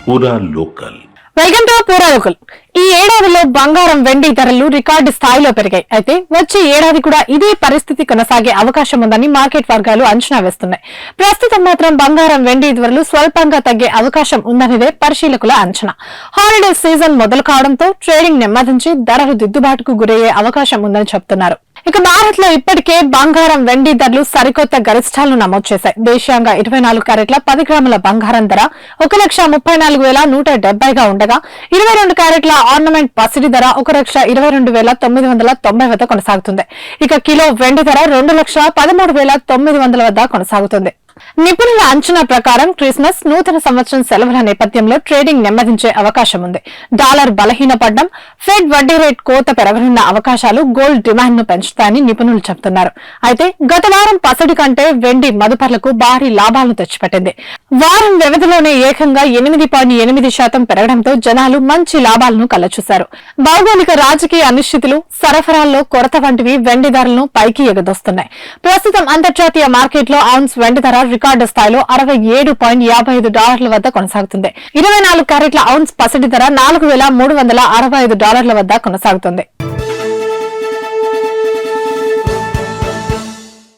పూరా local. Welcome to పూరా local. ఈ ఏడాదిలో బంగారం వెండి ధరలు రికార్డు స్థాయిలో పెరిగాయి. అయితే వచ్చే ఏడాది కూడా ఇదే పరిస్థితి కొనసాగే అవకాశం ఉందని మార్కెట్ వర్గాలు అంచనా వేస్తున్నాయి. ప్రస్తుతం మాత్రం బంగారం వెండి ధరలు స్వల్పంగా తగ్గే అవకాశం ఉందనేదే పరిశీలకుల అంచనా. హాలిడే సీజన్ మొదలు కావడంతో ట్రేడింగ్ నెమ్మదించి ధరలు దిద్దుబాటుకు గురయ్యే అవకాశం ఉందని చెబుతున్నారు. ఇక భారత్ లో ఇప్పటికే బంగారం వెండి ధరలు సరికొత్త గరిష్టాలను నమోదు చేశాయి. దేశీయంగా 24 క్యారెట్ల 10 గ్రాముల బంగారం ధర 1,34,170గా ఉండగా 22 క్యారెట్ల ఆర్నమెంట్ పసిడి ధర 1,22,990 వద్ద కొనసాగుతుంది. ఇక కిలో వెండి ధర 2,13,900 వద్ద కొనసాగుతుంది. నిపుణుల అంచనా ప్రకారం క్రిస్మస్, నూతన సంవత్సరం సెలవుల నేపథ్యంలో ట్రేడింగ్ నెమ్మదించే అవకాశం ఉంది. డాలర్ బలహీనపడడం, ఫెడ్ వడ్డీ రేట్ కోత పెరగనున్న అవకాశాలు గోల్డ్ డిమాండ్ ను పెంచుతాయని నిపుణులు చెబుతున్నారు. అయితే గత వారం పసడి కంటే వెండి మదుపర్లకు భారీ లాభాలను తెచ్చిపెట్టింది. వారం వ్యవధిలోనే ఏకంగా 8.8% పెరగడంతో జనాలు మంచి లాభాలను కళ్లచూశారు. భౌగోళిక రాజకీయ అనిశ్చితులు, సరఫరాల్లో కొరత వంటివి వెండి ధరలను పైకి ఎగదోస్తున్నాయి. ప్రస్తుతం అంతర్జాతీయ మార్కెట్లో ఔన్స్ వెండి ధర రికార్డు స్థాయిలో $67.55 వద్ద కొనసాగుతుంది. 24 క్యారెట్ల ఔన్స్ పసిడి ధర $4,365 వద్ద కొనసాగుతుంది.